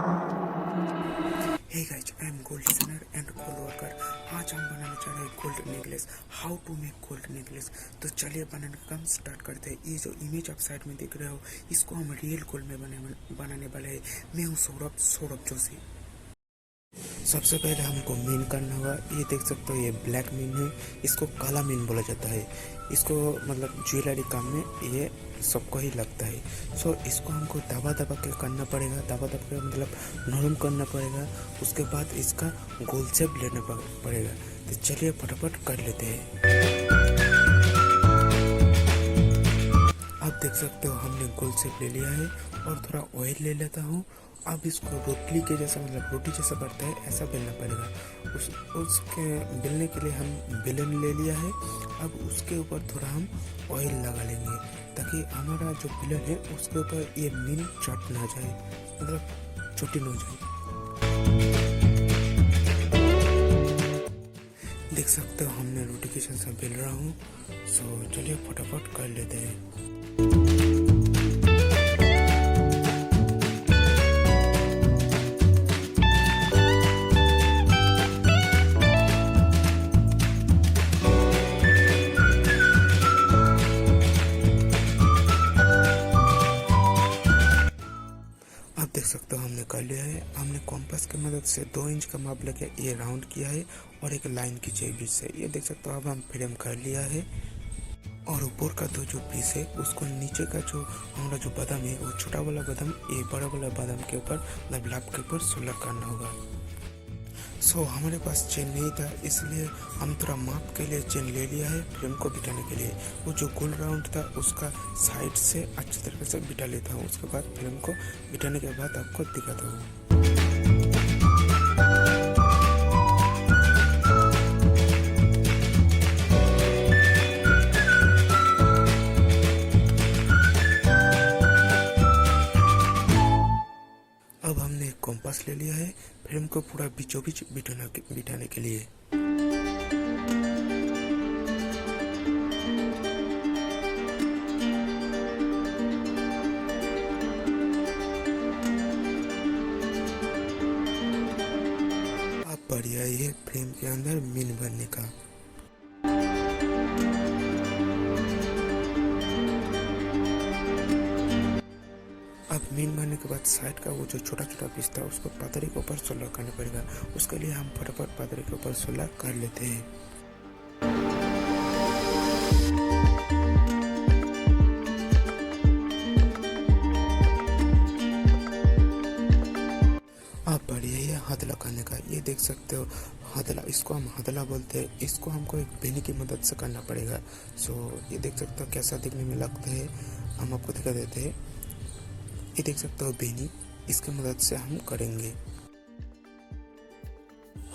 Hey guys, I am gold designer and gold worker। आज हम बनाने जा रहे हैं gold necklace. How to make gold necklace. तो चलिए बनाने का काम स्टार्ट करते हैं। ये जो इमेज आप साइड में देख रहे हो, इसको हम रियल गोल्ड में बनाने वाले हैं। मैं हूँ सौरभ जोशी। सबसे पहले हमको मीन करना होगा। ये देख सकते हो, ये ब्लैक मीन है। इसको काला मीन बोला जाता है। इसको मतलब ज्वेलरी काम में ये सबको ही लगता है। सो इसको हमको दबा दबा के करना पड़ेगा। दबा दबा के मतलब नरम करना पड़ेगा। उसके बाद इसका गोल शेप लेना पड़ेगा। तो चलिए फटाफट कर लेते हैं। आप देख सकते हो हमने गोल शेप ले लिया है और थोड़ा ऑयल ले लेता हूँ। अब इसको रोटली के जैसा मतलब रोटी जैसा बनता है ऐसा बेलना पड़ेगा। उसके बेलने के लिए हम बेलन ले लिया है। अब उसके ऊपर थोड़ा हम ऑयल लगा लेंगे ताकि हमारा जो बेलन है उसके ऊपर ये मीन चट ना जाए, मतलब छोटी ना हो जाए। देख सकते हो हमने रोटी के जैसा बेल रहा हूँ। सो चलिए फटाफट कर लेते हैं। आप देख सकते हो हमने कर लिया है। हमने कॉम्पास की मदद से 2 इंच का माप लेके ये राउंड किया है और एक लाइन खींची है बीच से। ये देख सकते हो अब हम फ्रेम कर लिया है। और ऊपर का जो पीस है उसको नीचे का जो हमारा जो बादाम है वो छोटा वाला बादाम ये बड़ा वाला बादाम के ऊपर मतलब लाभ के ऊपर सोलर करना होगा। सो हमारे पास चेन नहीं था, इसलिए हम थोड़ा माप के लिए चेन ले लिया है फ्रेम को बिठाने के लिए। वो जो गोल राउंड था उसका साइड से अच्छी तरीके से बिठा लेता हूँ। उसके बाद फ्रेम को बिठाने के बाद आपको दिखाता हूँ। अब हमने एक कॉम्पास ले लिया है फ्रेम को पूरा बीचों बीच बिठाने के लिए। अब बढ़िया ये फ्रेम के अंदर मीन बनने का। अब मीन बनने के बाद साइड का वो जो छोटा छोटा पीस था उसको पादरी के ऊपर सोलर करना पड़ेगा। उसके लिए हम फटाफट पादरी के ऊपर सोलर कर लेते हैं। अब बढ़िया ये हथला करने का। ये देख सकते हो हथला, इसको हम हथला बोलते हैं। इसको हमको एक बेनी की मदद से करना पड़ेगा। सो ये देख सकते हो कैसा दिखने में लगता है, हम आपको दिखा देते हैं। ये देख सकते हो बेनी, इसकी मदद से हम करेंगे।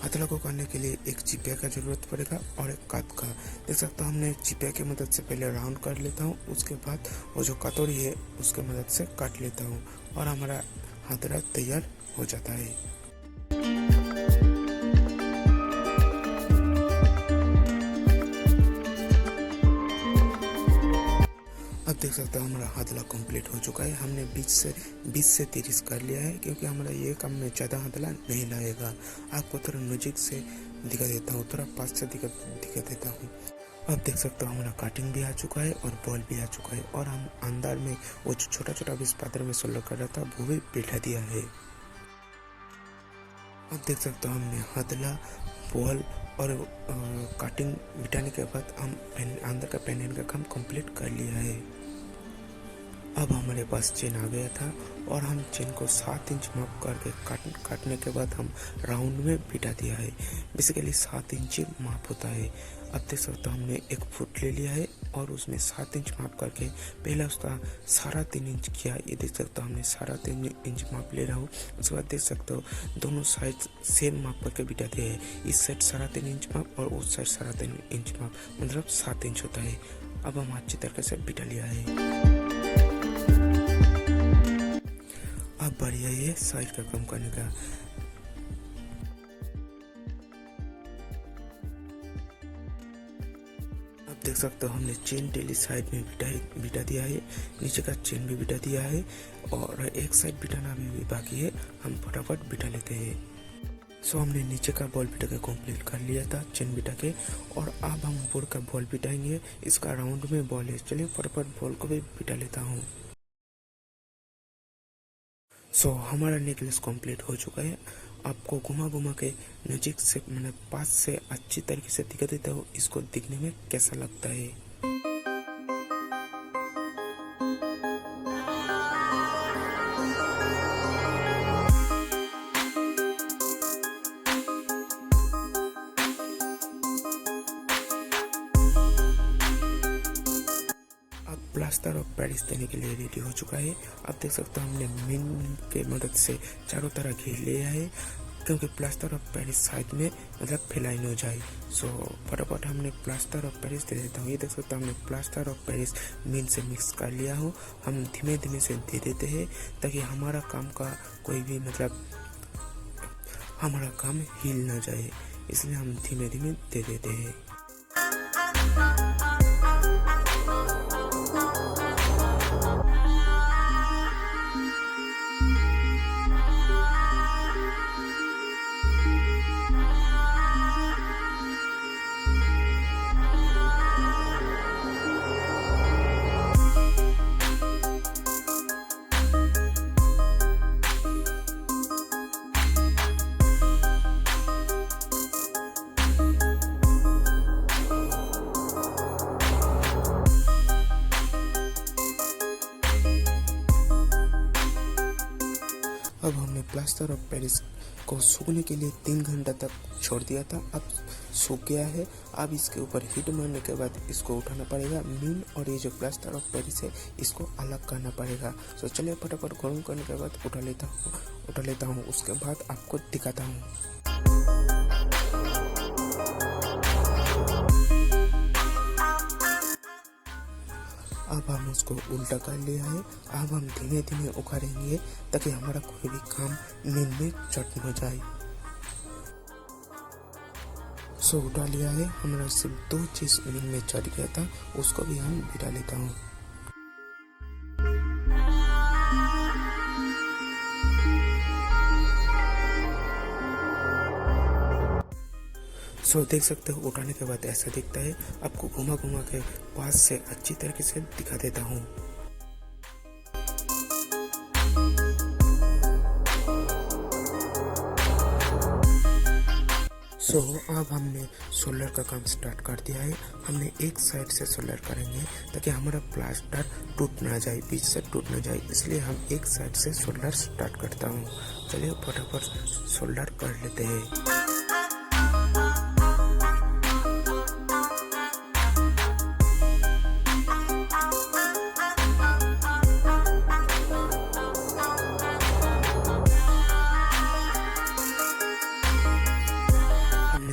हथला को करने के लिए एक चिपिया का जरूरत पड़ेगा और एक काट का। देख सकते हो हमने चिपिया की मदद से पहले राउंड कर लेता हूँ। उसके बाद वो जो कतोरी है उसके मदद से काट लेता हूँ और हमारा हथला तैयार हो जाता है। अब देख सकते हो हमारा हथला कंप्लीट हो चुका है। हमने 20 से 30 कर लिया है क्योंकि हमारा ये काम में ज़्यादा हथला नहीं लगेगा। आपको थोड़ा नज़दीक से दिखा देता हूँ, थोड़ा पास से दिखा देता हूँ। अब देख सकते हो हमारा कटिंग भी आ चुका है और बॉल भी आ चुका है और हम अंदर में वो जो छोटा छोटा बीस पात्र में सोलर कर रहा था वो भी बिठा दिया है। अब देख सकते हो हमने हथला, बॉल और कटिंग बिठाने के बाद हम अंदर का पेन का काम कंप्लीट कर लिया है। अब हमारे पास चेन आ गया था और हम चेन को 7 इंच माप करके काटने के बाद हम राउंड में बिठा दिया है। बेसिकली 7 इंच माप होता है। अब देख सकते हो हमने एक फुट ले लिया है और उसमें 7 इंच माप करके पहले उसका सारा 3 इंच किया। ये देख सकते हो हमने सारा 3 इंच माप ले रहा हूँ। उसके बाद देख सकते हो दोनों साइड सेम माप करके बिठाते हैं। इस साइड सारा 3 इंच माप और उस साइड सारा 3 इंच माप, मतलब 7 इंच होता है। अब हम अच्छी तरीके से बिठा लिया है। अब बढ़िया ये साइड का काम करने का। अब देख सकते हो हमने चेन टेली साइड में बिठा दिया है, नीचे का चेन भी बिठा दिया है और एक साइड बिठाना भी बाकी है, हम फटाफट बिठा लेते हैं। सो हमने नीचे का बॉल बिठा के कंप्लीट कर लिया था चेन बिठा के, और अब हम ऊपर का बॉल बिठाएंगे। इसका राउंड में बॉल है, चलिए फटाफट बॉल को भी बिठा लेता हूँ। सो हमारा नेकलेस कंप्लीट हो चुका है। आपको घुमा घुमा के नजीक से मैंने पास से अच्छी तरीके से दिखा देता हूँ, इसको दिखने में कैसा लगता है। अब प्लास्टर ऑफ पेरिस देने के लिए रेडी हो चुका है। आप देख सकते हो हमने मिन के मदद से चारों तरह घेर लिया है, क्योंकि प्लास्टर ऑफ पेरिस साइड में मतलब फैलाई न जाए। सो फटाफट हमने प्लास्टर ऑफ पेरिस दे देता हूँ। ये देख सकते हो हमने प्लास्टर ऑफ पेरिस मिन से मिक्स कर लिया हो। हम धीमे धीमे से दे देते हैं ताकि हमारा काम का कोई भी मतलब हमारा काम हिल ना जाए, इसलिए हम धीमे धीमे दे देते हैं। अब हमने प्लास्टर ऑफ पेरिस को सूखने के लिए 3 घंटा तक छोड़ दिया था। अब सूख गया है। अब इसके ऊपर हीट मारने के बाद इसको उठाना पड़ेगा। मीन और ये जो प्लास्टर ऑफ पेरिस है इसको अलग करना पड़ेगा। तो चलिए फटाफट गर्म करने के बाद उठा लेता हूँ। उसके बाद आपको दिखाता हूँ। अब हम उसको उल्टा कर लिया है। अब हम धीमे धीमे उखाड़ेंगे ताकि हमारा कोई भी काम मीन में चट न जाए। सो उठा लिया है। हमारा सिर्फ 2 चीज मीन में चट गया था, उसको भी हम बिठा लेता हूँ। सो देख सकते हो उठाने के बाद ऐसा दिखता है। आपको घुमा घुमा के पास से अच्छी तरीके से दिखा देता हूँ। सो अब हमने सोल्डर का काम स्टार्ट कर दिया है। हमने एक साइड से सोल्डर करेंगे ताकि हमारा प्लास्टर टूट ना जाए, बीच से टूट ना जाए, इसलिए हम एक साइड से सोल्डर स्टार्ट करता हूँ। चलिए फटाफट सोल्डर कर लेते हैं।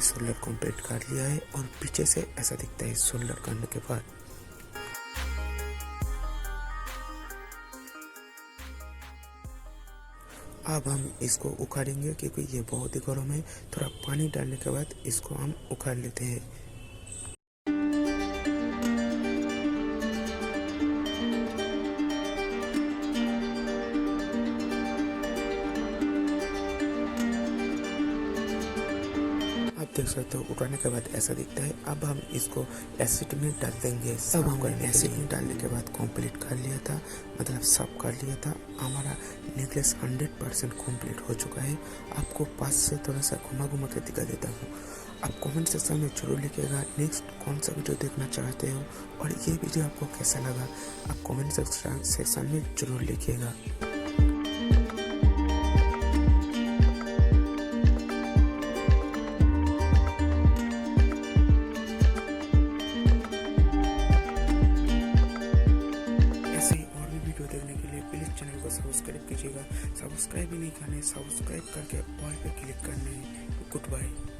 सोल्डर कंप्लीट कर लिया है और पीछे से ऐसा दिखता है सोल्डर करने के बाद। अब हम इसको उखाड़ेंगे क्योंकि ये बहुत ही गर्म है। थोड़ा पानी डालने के बाद इसको हम उखाड़ लेते हैं। देख सकते हो उठाने के बाद ऐसा दिखता है। अब हम इसको एसिड में डाल देंगे। अब हमने एसिड में डालने के बाद कंप्लीट कर लिया था, मतलब साफ कर लिया था। हमारा नेकलेस 100% कंप्लीट हो चुका है। आपको पास से थोड़ा सा घुमा घुमा के दिखा देता हूँ। आप कमेंट सेक्शन में जरूर लिखिएगा नेक्स्ट कौन सा वीडियो देखना चाहते हो और ये वीडियो आपको कैसा लगा, आप कमेंट सेक्शन में जरूर लिखिएगा। देखने के लिए प्लीज चैनल को सब्सक्राइब कीजिएगा। सब्सक्राइब भी नहीं करने, सब्सक्राइब करके ऑल पे क्लिक करना है। Good bye.